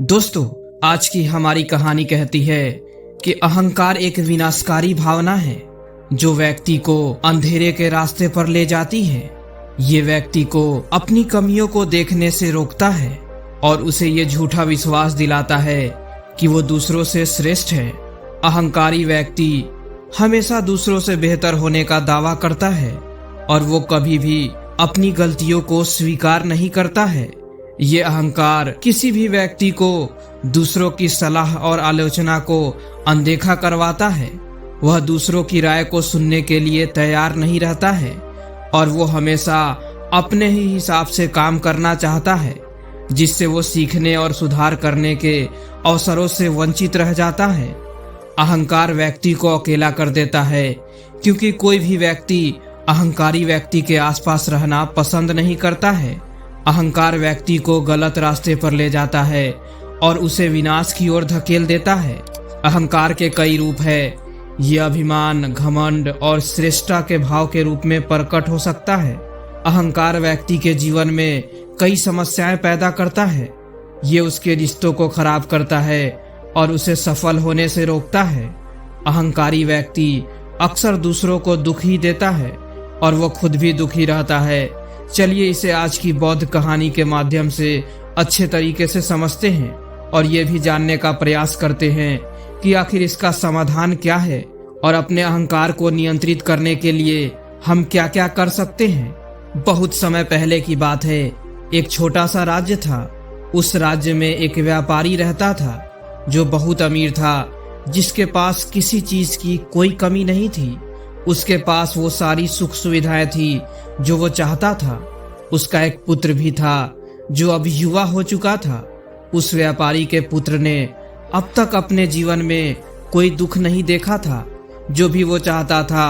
दोस्तों, आज की हमारी कहानी कहती है कि अहंकार एक विनाशकारी भावना है जो व्यक्ति को अंधेरे के रास्ते पर ले जाती है। ये व्यक्ति को अपनी कमियों को देखने से रोकता है और उसे ये झूठा विश्वास दिलाता है कि वो दूसरों से श्रेष्ठ है। अहंकारी व्यक्ति हमेशा दूसरों से बेहतर होने का दावा करता है और वो कभी भी अपनी गलतियों को स्वीकार नहीं करता है। ये अहंकार किसी भी व्यक्ति को दूसरों की सलाह और आलोचना को अनदेखा करवाता है। वह दूसरों की राय को सुनने के लिए तैयार नहीं रहता है और वो हमेशा अपने ही हिसाब से काम करना चाहता है, जिससे वो सीखने और सुधार करने के अवसरों से वंचित रह जाता है। अहंकार व्यक्ति को अकेला कर देता है, क्योंकि कोई भी व्यक्ति अहंकारी व्यक्ति के आसपास रहना पसंद नहीं करता है। अहंकार व्यक्ति को गलत रास्ते पर ले जाता है और उसे विनाश की ओर धकेल देता है। अहंकार के कई रूप है। ये अभिमान, घमंड और श्रेष्ठता के भाव के रूप में प्रकट हो सकता है। अहंकार व्यक्ति के जीवन में कई समस्याएं पैदा करता है। ये उसके रिश्तों को खराब करता है और उसे सफल होने से रोकता है। अहंकारी व्यक्ति अक्सर दूसरों को दुख ही देता है और वो खुद भी दुखी रहता है। चलिए इसे आज की बौद्ध कहानी के माध्यम से अच्छे तरीके से समझते हैं और ये भी जानने का प्रयास करते हैं कि आखिर इसका समाधान क्या है और अपने अहंकार को नियंत्रित करने के लिए हम क्या क्या कर सकते हैं। बहुत समय पहले की बात है। एक छोटा सा राज्य था। उस राज्य में एक व्यापारी रहता था जो बहुत अमीर था, जिसके पास किसी चीज की कोई कमी नहीं थी। उसके पास वो सारी सुख सुविधाएं थी जो वो चाहता था। उसका एक पुत्र भी था जो अब युवा हो चुका था। उस व्यापारी के पुत्र ने अब तक अपने जीवन में कोई दुख नहीं देखा था। जो भी वो चाहता था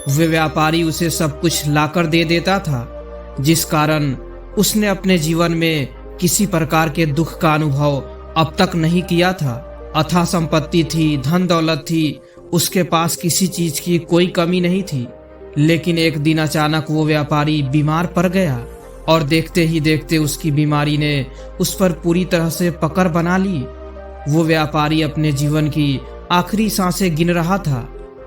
वे व्यापारी उसे सब कुछ लाकर दे देता था, जिस कारण उसने अपने जीवन में किसी प्रकार के दुख का अनुभव अब तक नहीं किया था। अथाह संपत्ति थी, धन दौलत थी, उसके पास किसी चीज की कोई कमी नहीं थी। लेकिन एक दिन अचानक वो व्यापारी बीमार पड़ गया और देखते ही देखते उसकी बीमारी ने उस पर पूरी तरह से पकड़ बना ली। वो व्यापारी अपने जीवन की आखिरी सांसें गिन रहा था।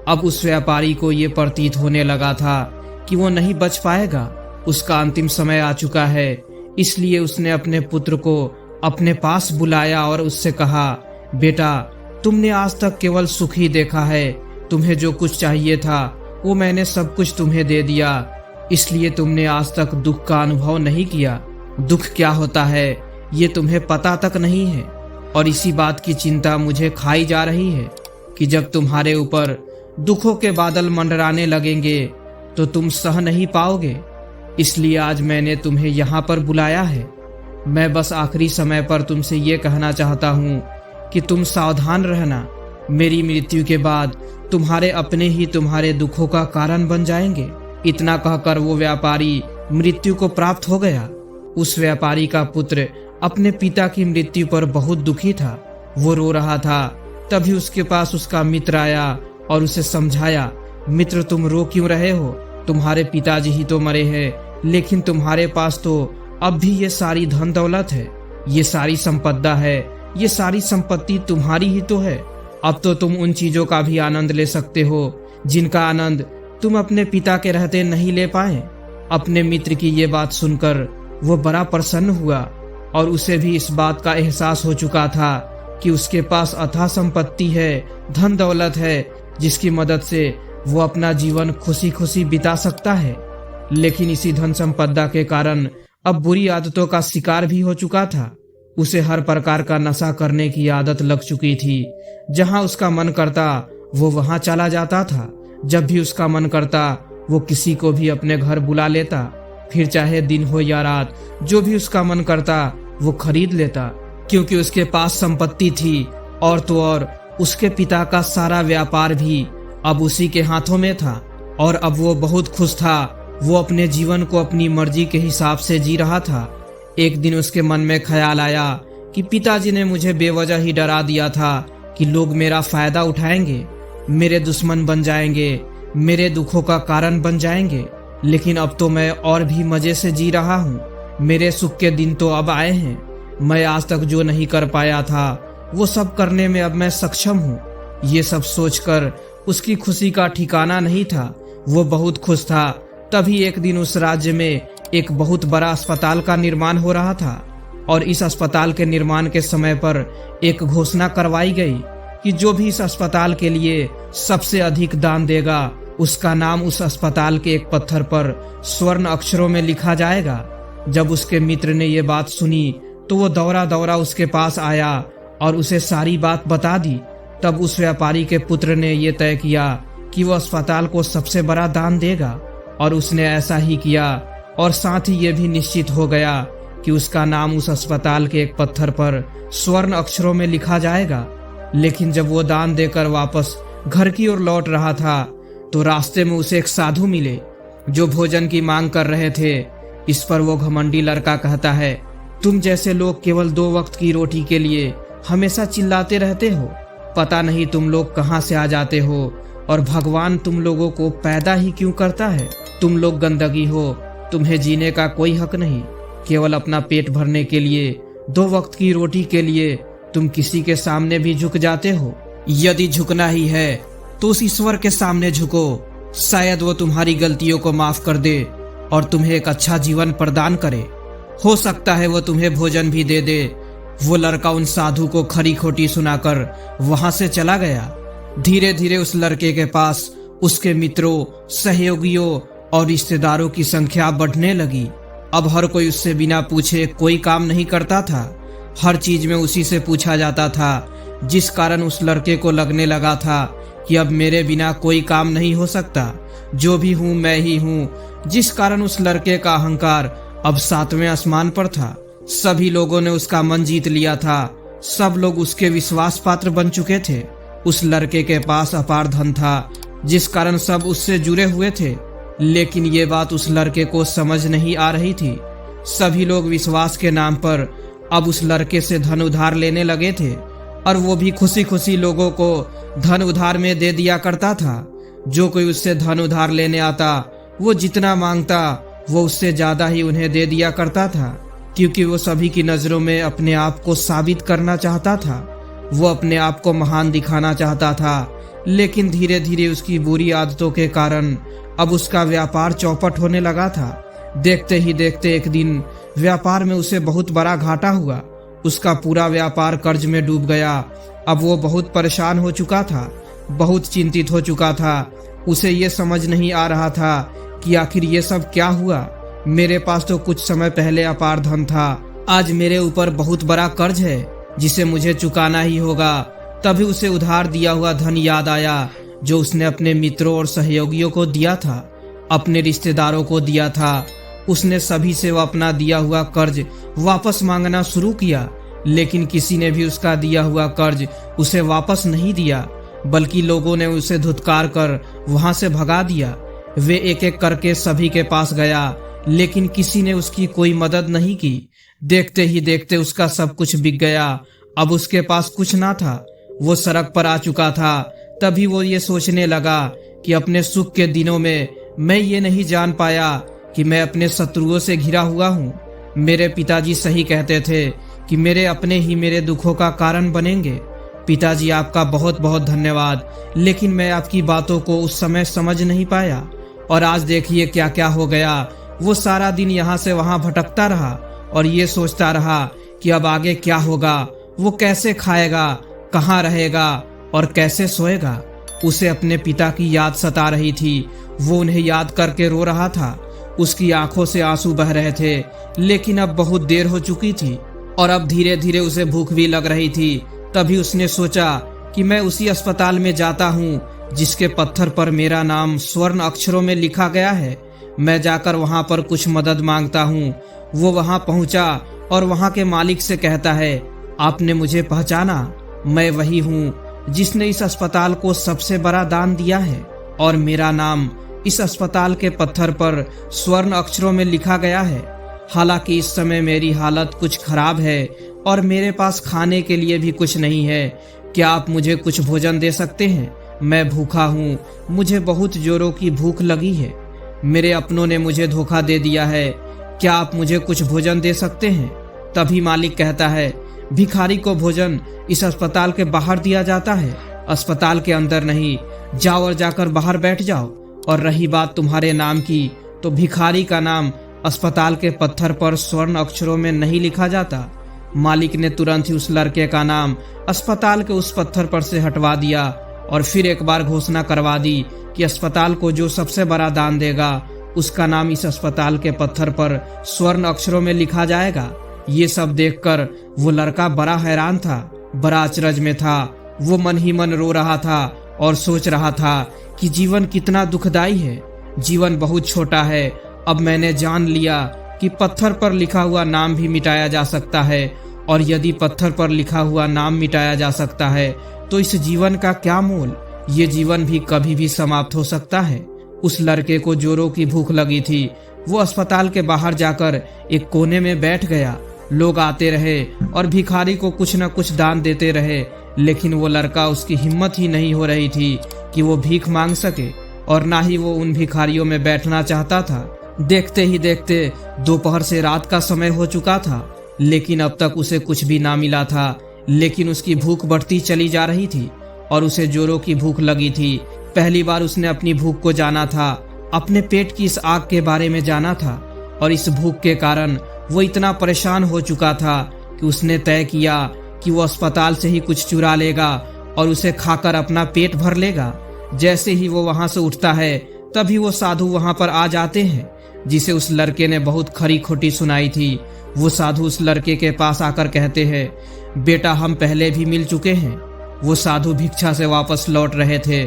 अब उस व्यापारी को ये प्रतीत होने लगा था कि वो नहीं बच पाएगा। उसका अंतिम समय आ चुका है। इसलिए उसने अपने पुत्र को अपने पास बुलाया और उससे कहा, बेटा, तुमने आज तक केवल सुख ही देखा है। तुम्हें जो कुछ चाहिए था वो मैंने सब कुछ तुम्हें दे दिया, इसलिए तुमने आज तक दुख का अनुभव नहीं किया। दुख क्या होता है ये तुम्हें पता तक नहीं है और इसी बात की चिंता मुझे खाई जा रही है कि जब तुम्हारे ऊपर दुखों के बादल मंडराने लगेंगे तो तुम सह नहीं पाओगे। इसलिए आज मैंने तुम्हें यहाँ पर बुलाया है। मैं बस आखिरी समय पर तुमसे ये कहना चाहता हूँ कि तुम सावधान रहना। मेरी मृत्यु के बाद तुम्हारे अपने ही तुम्हारे दुखों का कारण बन जाएंगे। इतना कहकर वो व्यापारी मृत्यु को प्राप्त हो गया। उस व्यापारी का पुत्र अपने पिता की मृत्यु पर बहुत दुखी था। वो रो रहा था। तभी उसके पास उसका मित्र आया और उसे समझाया, मित्र, तुम रो क्यों रहे हो? तुम्हारे पिताजी ही तो मरे हैं, लेकिन तुम्हारे पास तो अब भी ये सारी धन दौलत है, ये सारी संपदा है, ये सारी संपत्ति तुम्हारी ही तो है। अब तो तुम उन चीजों का भी आनंद ले सकते हो जिनका आनंद तुम अपने पिता के रहते नहीं ले पाए। अपने मित्र की ये बात सुनकर वो बड़ा प्रसन्न हुआ और उसे भी इस बात का एहसास हो चुका था कि उसके पास अथाह संपत्ति है, धन दौलत है, जिसकी मदद से वो अपना जीवन खुशी खुशी बिता सकता है। लेकिन इसी धन संपदा के कारण अब बुरी आदतों का शिकार भी हो चुका था। उसे हर प्रकार का नशा करने की आदत लग चुकी थी। जहां उसका मन करता वो वहां चला जाता था। जब भी उसका मन करता वो किसी को भी अपने घर बुला लेता, फिर चाहे दिन हो या रात, जो भी उसका मन करता वो खरीद लेता, क्योंकि उसके पास संपत्ति थी। और तो और उसके पिता का सारा व्यापार भी अब उसी के हाथों में था और अब वो बहुत खुश था। वो अपने जीवन को अपनी मर्जी के हिसाब से जी रहा था। एक दिन उसके मन में ख्याल आया कि पिताजी ने मुझे बेवजह ही डरा दिया था कि लोग मेरा फायदा उठाएंगे, मेरे दुश्मन बन जाएंगे, मेरे दुखों का कारण बन जाएंगे। लेकिन अब तो मैं और भी मजे से जी रहा हूँ। मेरे सुख के दिन तो अब आए हैं। मैं आज तक जो नहीं कर पाया था वो सब करने में अब मैं सक्षम हूँ। ये सब सोचकर उसकी खुशी का ठिकाना नहीं था। वो बहुत खुश था। तभी एक दिन उस राज्य में एक बहुत बड़ा अस्पताल का निर्माण हो रहा था और इस अस्पताल के निर्माण के समय पर एक घोषणा करवाई गई कि जो भी इस अस्पताल के लिए सबसे अधिक दान देगा उसका नाम उस अस्पताल के एक पत्थर पर स्वर्ण अक्षरों में लिखा जाएगा। जब उसके मित्र ने ये बात सुनी तो वो दौड़ा दौड़ा उसके पास आया और उसे सारी बात बता दी। तब उस व्यापारी के पुत्र ने ये तय किया कि वो अस्पताल को सबसे बड़ा दान देगा और उसने ऐसा ही किया और साथ ही ये भी निश्चित हो गया कि उसका नाम उस अस्पताल के एक पत्थर पर स्वर्ण अक्षरों में लिखा जाएगा। लेकिन जब वो दान देकर वापस घर की ओर लौट रहा था तो रास्ते में उसे एक साधु मिले जो भोजन की मांग कर रहे थे। इस पर वो घमंडी लड़का कहता है, तुम जैसे लोग केवल 2 वक्त की रोटी के लिए हमेशा चिल्लाते रहते हो। पता नहीं तुम लोग कहाँ से आ जाते हो और भगवान तुम लोगों को पैदा ही क्यों करता है। तुम लोग गंदगी हो, तुम्हें जीने का कोई हक नहीं। केवल अपना पेट भरने के लिए 2 वक्त की रोटी के लिए तुम किसी के सामने भी झुक जाते हो। यदि झुकना ही है तो उस ईश्वर के सामने झुको, शायद वो तुम्हारी गलतियों को माफ कर दे और तुम्हें एक अच्छा जीवन प्रदान करे। हो सकता है वो तुम्हें भोजन भी दे दे। वो लड़का उन साधु को खरी खोटी सुनाकर वहां से चला गया। धीरे धीरे उस लड़के के पास उसके मित्रों, सहयोगियों और रिश्तेदारों की संख्या बढ़ने लगी। अब हर कोई उससे बिना पूछे कोई काम नहीं करता था। हर चीज में उसी से पूछा जाता था, जिस कारण उस लड़के को लगने लगा था कि अब मेरे बिना कोई काम नहीं हो सकता। जो भी हूँ मैं ही हूँ। जिस कारण उस लड़के का अहंकार अब 7वें आसमान पर था। सभी लोगों ने उसका मन जीत लिया था। सब लोग उसके विश्वास पात्र बन चुके थे। उस लड़के के पास अपार धन था जिस कारण सब उससे जुड़े हुए थे। लेकिन ये बात उस लड़के को समझ नहीं आ रही थी। सभी लोग विश्वास के नाम पर अब उस लड़के से धन उधार लेने लगे थे और वो भी खुशी खुशी लोगों को धन उधार में दे दिया करता था। जो कोई उससे धन उधार लेने आता वो जितना मांगता वो उससे ज्यादा ही उन्हें दे दिया करता था, क्योंकि वो सभी की नजरों में अपने आप को साबित करना चाहता था। वो अपने आप को महान दिखाना चाहता था। लेकिन धीरे धीरे उसकी बुरी आदतों के कारण अब उसका व्यापार चौपट होने लगा था। देखते ही देखते एक दिन व्यापार में उसे बहुत बड़ा घाटा हुआ। उसका पूरा व्यापार कर्ज में डूब गया। अब वो बहुत परेशान हो चुका था, बहुत चिंतित हो चुका था। उसे ये समझ नहीं आ रहा था कि आखिर ये सब क्या हुआ। मेरे पास तो कुछ समय पहले अपार धन था, आज मेरे ऊपर बहुत बड़ा कर्ज है जिसे मुझे चुकाना ही होगा। तभी उसे उधार दिया हुआ धन याद आया जो उसने अपने मित्रों और सहयोगियों को दिया था, अपने रिश्तेदारों को दिया था। उसने सभी से वो अपना दिया हुआ कर्ज वापस मांगना शुरू किया, लेकिन किसी ने भी उसका दिया हुआ कर्ज उसे वापस नहीं दिया, बल्कि लोगों ने उसे धुतकार कर वहां से भगा दिया। वे एक एक करके सभी के पास गया, लेकिन किसी ने उसकी कोई मदद नहीं की। देखते ही देखते उसका सब कुछ बिक गया। अब उसके पास कुछ ना था। वो सड़क पर आ चुका था। तभी वो ये सोचने लगा कि अपने सुख के दिनों में मैं ये नहीं जान पाया कि मैं अपने शत्रुओं से घिरा हुआ हूँ। मेरे पिताजी सही कहते थे कि मेरे अपने ही मेरे दुखों का कारण बनेंगे। पिताजी, आपका बहुत बहुत धन्यवाद, लेकिन मैं आपकी बातों को उस समय समझ नहीं पाया और आज देखिए क्या क्या हो गया। वो सारा दिन यहाँ से वहाँ भटकता रहा और ये सोचता रहा कि अब आगे क्या होगा, वो कैसे खाएगा, कहाँ रहेगा और कैसे सोएगा। उसे अपने पिता की याद सता रही थी। वो उन्हें याद करके रो रहा था। उसकी आंखों से आंसू बह रहे थे, लेकिन अब बहुत देर हो चुकी थी और अब धीरे धीरे उसे भूख भी लग रही थी। तभी उसने सोचा कि मैं उसी अस्पताल में जाता हूँ जिसके पत्थर पर मेरा नाम स्वर्ण अक्षरों में लिखा गया है। मैं जाकर वहाँ पर कुछ मदद मांगता हूँ। वो वहाँ पहुँचा और वहाँ के मालिक से कहता है, आपने मुझे पहचाना? मैं वही हूँ जिसने इस अस्पताल को सबसे बड़ा दान दिया है और मेरा नाम इस अस्पताल के पत्थर पर स्वर्ण अक्षरों में लिखा गया है। हालांकि इस समय मेरी हालत कुछ खराब है और मेरे पास खाने के लिए भी कुछ नहीं है। क्या आप मुझे कुछ भोजन दे सकते हैं? मैं भूखा हूँ, मुझे बहुत जोरों की भूख लगी है। मेरे अपनों ने मुझे धोखा दे दिया है। क्या आप मुझे कुछ भोजन दे सकते हैं? तभी मालिक कहता है, भिखारी को भोजन इस अस्पताल के बाहर दिया जाता है, अस्पताल के अंदर नहीं। जाओ और जाकर बाहर बैठ जाओ। और रही बात तुम्हारे नाम की, तो भिखारी का नाम अस्पताल के पत्थर पर स्वर्ण अक्षरों में नहीं लिखा जाता। मालिक ने तुरंत ही उस लड़के का नाम अस्पताल के उस पत्थर पर से हटवा दिया और फिर एक बार घोषणा करवा दी कि अस्पताल को जो सबसे बड़ा दान देगा उसका नाम इस अस्पताल के पत्थर पर स्वर्ण अक्षरों में लिखा जाएगा। ये सब देखकर वो लड़का बड़ा हैरान था, बड़ा अचरज में था। वो मन ही मन रो रहा था और सोच रहा था कि जीवन कितना दुखदाई है, जीवन बहुत छोटा है। अब मैंने जान लिया कि पत्थर पर लिखा हुआ नाम भी मिटाया जा सकता है, और यदि पत्थर पर लिखा हुआ नाम मिटाया जा सकता है तो इस जीवन का क्या मोल। ये जीवन भी कभी भी समाप्त हो सकता है। उस लड़के को जोरों की भूख लगी थी। वो अस्पताल के बाहर जाकर एक कोने में बैठ गया। लोग आते रहे और भिखारी को कुछ न कुछ दान देते रहे, लेकिन वो लड़का, उसकी हिम्मत ही नहीं हो रही थी कि वो भीख मांग सके, और ना ही वो उन भिखारियों में बैठना चाहता था। देखते ही देखते दोपहर से रात का समय हो चुका था, लेकिन अब तक उसे कुछ भी ना मिला था। लेकिन उसकी भूख बढ़ती चली जा रही थी और उसे जोरों की भूख लगी थी। पहली बार उसने अपनी भूख को जाना था, अपने पेट की इस आग के बारे में जाना था, और इस भूख के कारण वो इतना परेशान हो चुका था कि उसने तय किया कि वो अस्पताल से ही कुछ चुरा लेगा और उसे खाकर अपना पेट भर लेगा। जैसे ही वो वहां से उठता है तभी वो साधु वहां पर आ जाते हैं, जिसे उस लड़के ने बहुत खरी खोटी सुनाई थी। वो साधु उस लड़के के पास आकर कहते हैं, बेटा हम पहले भी मिल चुके हैं। वो साधु भिक्षा से वापस लौट रहे थे।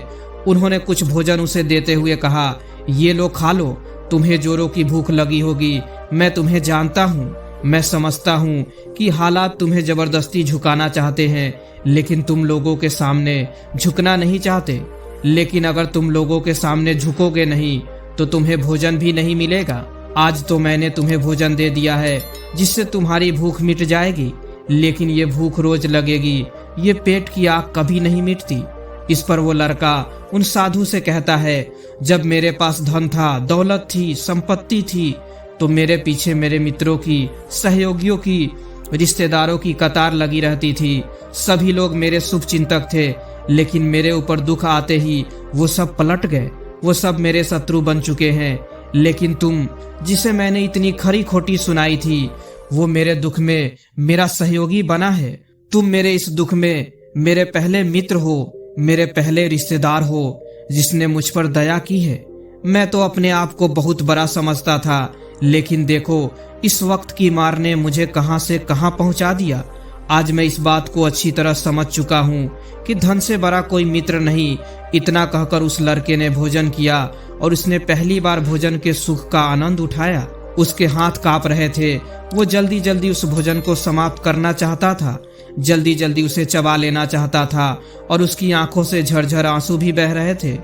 उन्होंने कुछ भोजन उसे देते हुए कहा, ये लो खा लो, तुम्हें जोरों की भूख लगी होगी। मैं तुम्हें जानता हूँ, मैं समझता हूँ कि हालात तुम्हें जबरदस्ती झुकाना चाहते हैं, लेकिन तुम लोगों के सामने झुकना नहीं चाहते। लेकिन अगर तुम लोगों के सामने झुकोगे नहीं तो तुम्हें भोजन भी नहीं मिलेगा। आज तो मैंने तुम्हें भोजन दे दिया है जिससे तुम्हारी भूख मिट जाएगी, लेकिन ये भूख रोज लगेगी, ये पेट की आग कभी नहीं मिटती। इस पर वो लड़का उन साधु से कहता है, जब मेरे पास धन था, दौलत थी, संपत्ति थी, तो मेरे पीछे मेरे मित्रों की, सहयोगियों की, रिश्तेदारों की कतार लगी रहती थी। सभी लोग मेरे शुभ चिंतक थे, लेकिन मेरे ऊपर दुख आते ही वो सब पलट गए, वो सब मेरे शत्रु बन चुके हैं। लेकिन तुम, जिसे मैंने इतनी खरी खोटी सुनाई थी, वो मेरे दुख में मेरा सहयोगी बना है। तुम मेरे इस दुख में मेरे पहले मित्र हो, मेरे पहले रिश्तेदार हो, जिसने मुझ पर दया की है। मैं तो अपने आप को बहुत बड़ा समझता था, लेकिन देखो इस वक्त की मार ने मुझे कहां से कहां पहुंचा दिया। आज मैं इस बात को अच्छी तरह समझ चुका हूँ कि धन से बड़ा कोई मित्र नहीं। इतना कहकर उस लड़के ने भोजन किया और उसने पहली बार भोजन के सुख का आनंद उठाया। उसके हाथ कांप रहे थे। वो जल्दी जल्दी उस भोजन को समाप्त करना चाहता था, जल्दी जल्दी उसे चबा लेना चाहता था, और उसकी आंखों से झरझर आंसू भी बह रहे थे।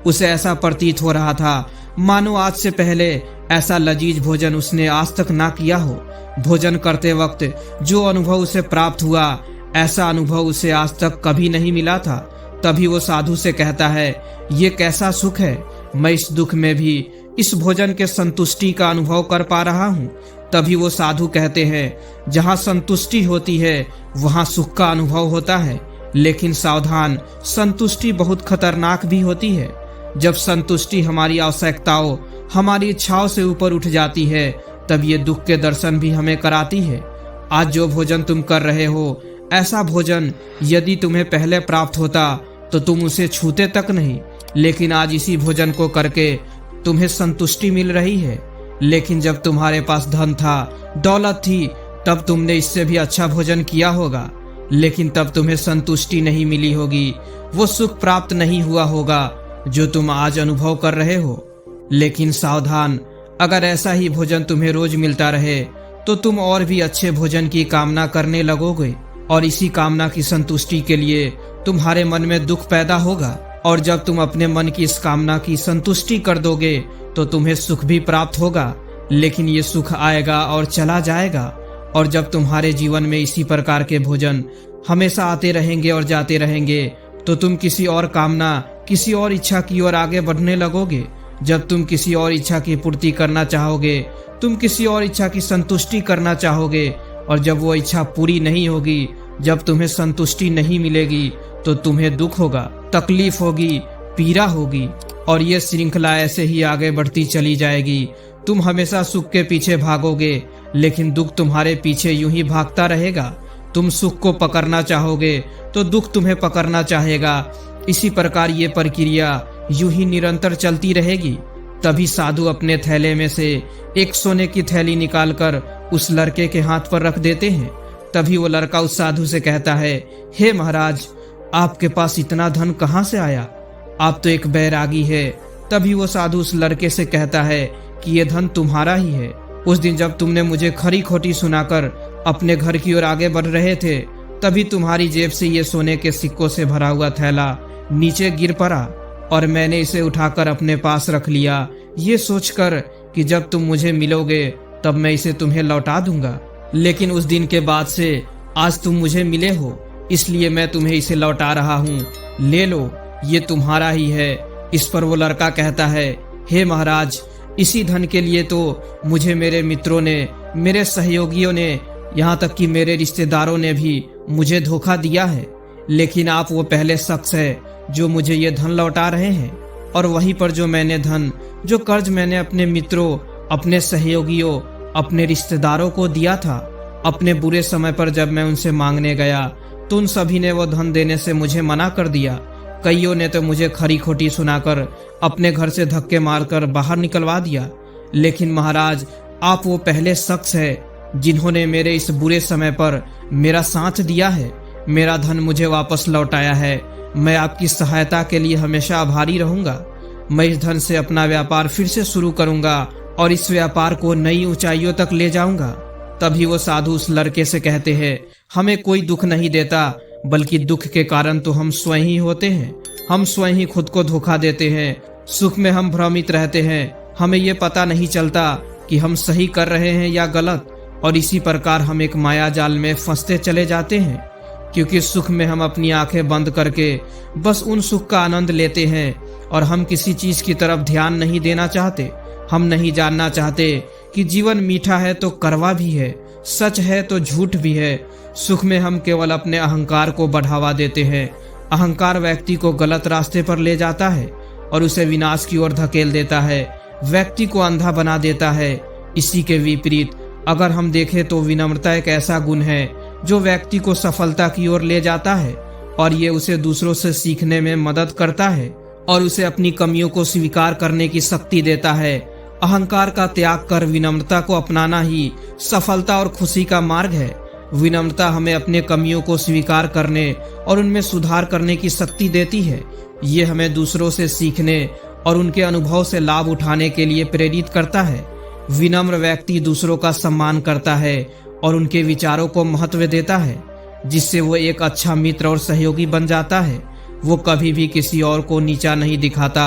उसे ऐसा प्रतीत हो रहा था मानो आज से पहले ऐसा लजीज भोजन उसने आज तक ना किया हो। भोजन करते वक्त जो अनुभव उसे प्राप्त हुआ, ऐसा अनुभव उसे आज तक कभी नहीं मिला था। तभी वो साधु से कहता है, ये कैसा सुख है, मैं इस दुख में भी इस भोजन के संतुष्टि का अनुभव कर पा रहा हूँ। तभी वो साधु कहते हैं, जहाँ संतुष्टि होती है वहाँ सुख का अनुभव होता है, लेकिन सावधान, संतुष्टि बहुत खतरनाक भी होती है। जब संतुष्टि हमारी आवश्यकताओं, हमारी इच्छाओं से ऊपर उठ जाती है, तब ये दुख के दर्शन भी हमें कराती है। आज जो भोजन तुम कर रहे हो, ऐसा भोजन यदि तुम्हें पहले प्राप्त होता तो तुम उसे छूते तक नहीं, लेकिन आज इसी भोजन को करके तुम्हें संतुष्टि मिल रही है। लेकिन जब तुम्हारे पास धन था, दौलत थी, तब तुमने इससे भी अच्छा भोजन किया होगा, लेकिन तब तुम्हें संतुष्टि नहीं मिली होगी, वो सुख प्राप्त नहीं हुआ होगा जो तुम आज अनुभव कर रहे हो। लेकिन सावधान, अगर ऐसा ही भोजन तुम्हें रोज मिलता रहे तो तुम और भी अच्छे भोजन की कामना करने लगोगे, और इसी कामना की संतुष्टि के लिए तुम्हारे मन में दुख पैदा होगा। और जब तुम अपने मन की इस कामना की संतुष्टि कर दोगे तो तुम्हें सुख भी प्राप्त होगा, लेकिन ये सुख आएगा और चला जाएगा। और जब तुम्हारे जीवन में इसी प्रकार के भोजन हमेशा आते रहेंगे और जाते रहेंगे, तो तुम किसी और कामना, किसी और इच्छा की ओर आगे बढ़ने लगोगे। जब तुम किसी और इच्छा की पूर्ति करना चाहोगे, तुम किसी और इच्छा की संतुष्टि करना चाहोगे, और जब वो इच्छा पूरी नहीं होगी, जब तुम्हें संतुष्टि नहीं मिलेगी, तो तुम्हें दुख होगा, तकलीफ होगी, पीड़ा होगी और ये श्रृंखला ऐसे ही आगे बढ़ती चली जाएगी। तुम हमेशा सुख के पीछे भागोगे, लेकिन दुख तुम्हारे पीछे यूं ही भागता रहेगा। तुम सुख को पकड़ना चाहोगे तो दुख तुम्हें पकड़ना चाहेगा। इसी प्रकार ये प्रक्रिया यूं ही निरंतर चलती रहेगी। तभी साधु अपने थैले में से एक सोने की थैली निकालकर उस लड़के के हाथ पर रख देते हैं। तभी वो लड़का उस साधु से कहता है, हे महाराज, आपके पास इतना धन कहाँ से आया? आप तो एक बैरागी है। तभी वो साधु उस लड़के से कहता है कि ये धन तुम्हारा ही है। उस दिन जब तुमने मुझे खरी खोटी सुनाकर अपने घर की ओर आगे बढ़ रहे थे, तभी तुम्हारी जेब से ये सोने के सिक्कों से भरा हुआ थैला नीचे गिर पड़ा और मैंने इसे उठाकर अपने पास रख लिया, ये सोचकर कि जब तुम मुझे मिलोगे तब मैं इसे तुम्हें लौटा दूंगा। लेकिन उस दिन के बाद से आज तुम मुझे मिले हो, इसलिए मैं तुम्हें इसे लौटा रहा हूँ। ले लो, ये तुम्हारा ही है। इस पर वो लड़का कहता है, हे महाराज, इसी धन के लिए तो मुझे मेरे मित्रों ने, मेरे सहयोगियों ने, यहाँ तक कि मेरे रिश्तेदारों ने भी मुझे धोखा दिया है। लेकिन आप वो पहले शख्स है जो मुझे ये धन लौटा रहे हैं। और वहीं पर जो मैंने धन, जो कर्ज मैंने अपने मित्रों, अपने सहयोगियों, अपने रिश्तेदारों को दिया था, अपने बुरे समय पर जब मैं उनसे मांगने गया तो उन सभी ने वो धन देने से मुझे मना कर दिया। कईयों ने तो मुझे खरी खोटी सुनाकर अपने घर से धक्के मारकर बाहर निकलवा दिया। लेकिन महाराज, आप वो पहले शख्स है जिन्होंने मेरे इस बुरे समय पर मेरा साथ दिया है, मेरा धन मुझे वापस लौटाया है। मैं आपकी सहायता के लिए हमेशा आभारी रहूंगा। मैं इस धन से अपना व्यापार फिर से शुरू करूंगा और इस व्यापार को नई ऊंचाइयों तक ले जाऊंगा। तभी वो साधु उस लड़के से कहते हैं, हमें कोई दुख नहीं देता, बल्कि दुख के कारण तो हम स्वयं ही होते हैं। हम स्वयं ही खुद को धोखा देते हैं। सुख में हम भ्रमित रहते हैं, हमें ये पता नहीं चलता कि हम सही कर रहे हैं या गलत, और इसी प्रकार हम एक माया जाल में फंसते चले जाते हैं। क्योंकि सुख में हम अपनी आंखें बंद करके बस उन सुख का आनंद लेते हैं और हम किसी चीज की तरफ ध्यान नहीं देना चाहते। हम नहीं जानना चाहते कि जीवन मीठा है तो कड़वा भी है, सच है तो झूठ भी है। सुख में हम केवल अपने अहंकार को बढ़ावा देते हैं। अहंकार व्यक्ति को गलत रास्ते पर ले जाता है और उसे विनाश की ओर धकेल देता है, व्यक्ति को अंधा बना देता है। इसी के विपरीत अगर हम देखें तो विनम्रता एक ऐसा गुण है जो व्यक्ति को सफलता की ओर ले जाता है और ये उसे दूसरों से सीखने में मदद करता है और उसे अपनी कमियों को स्वीकार करने की शक्ति देता है। अहंकार का त्याग कर विनम्रता को अपनाना ही सफलता और खुशी का मार्ग है। विनम्रता हमें अपने कमियों को स्वीकार करने और उनमें सुधार करने की शक्ति देती है। ये हमें दूसरों से सीखने और उनके अनुभव से लाभ उठाने के लिए प्रेरित करता है। विनम्र व्यक्ति दूसरों का सम्मान करता है और उनके विचारों को महत्व देता है, जिससे वो एक अच्छा मित्र और सहयोगी बन जाता है। वो कभी भी किसी और को नीचा नहीं दिखाता।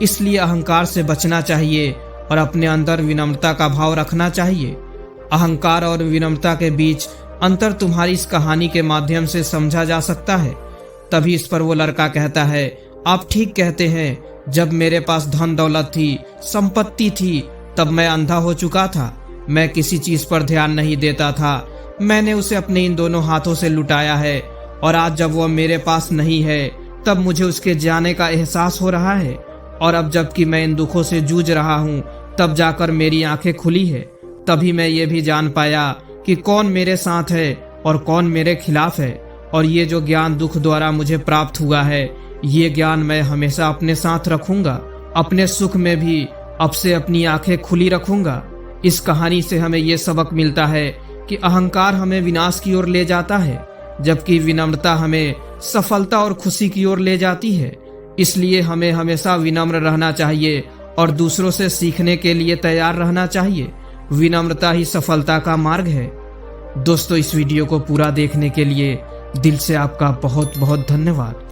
इसलिए अहंकार से बचना चाहिए और अपने अंदर विनम्रता का भाव रखना चाहिए। अहंकार और विनम्रता के बीच अंतर तुम्हारी इस कहानी के माध्यम से समझा जा सकता है। तभी इस पर वो लड़का कहता है, आप ठीक कहते हैं, जब मेरे पास धन दौलत थी, संपत्ति थी, तब मैं अंधा हो चुका था। मैं किसी चीज पर ध्यान नहीं देता था। मैंने उसे अपने इन दोनों हाथों से लुटाया है और आज जब वह मेरे पास नहीं है तब मुझे उसके जाने का एहसास हो रहा है। और अब जबकि मैं इन दुखों से जूझ रहा हूँ, तब जाकर मेरी आंखें खुली है। तभी मैं ये भी जान पाया कि कौन मेरे साथ है और कौन मेरे खिलाफ है। और ये जो ज्ञान दुख द्वारा मुझे प्राप्त हुआ है, ये ज्ञान मैं हमेशा अपने साथ रखूंगा। अपने सुख में भी अब से अपनी आंखें खुली रखूंगा। इस कहानी से हमें ये सबक मिलता है कि अहंकार हमें विनाश की ओर ले जाता है, जबकि विनम्रता हमें सफलता और खुशी की ओर ले जाती है। इसलिए हमें हमेशा विनम्र रहना चाहिए और दूसरों से सीखने के लिए तैयार रहना चाहिए। विनम्रता ही सफलता का मार्ग है। दोस्तों, इस वीडियो को पूरा देखने के लिए दिल से आपका बहुत बहुत धन्यवाद।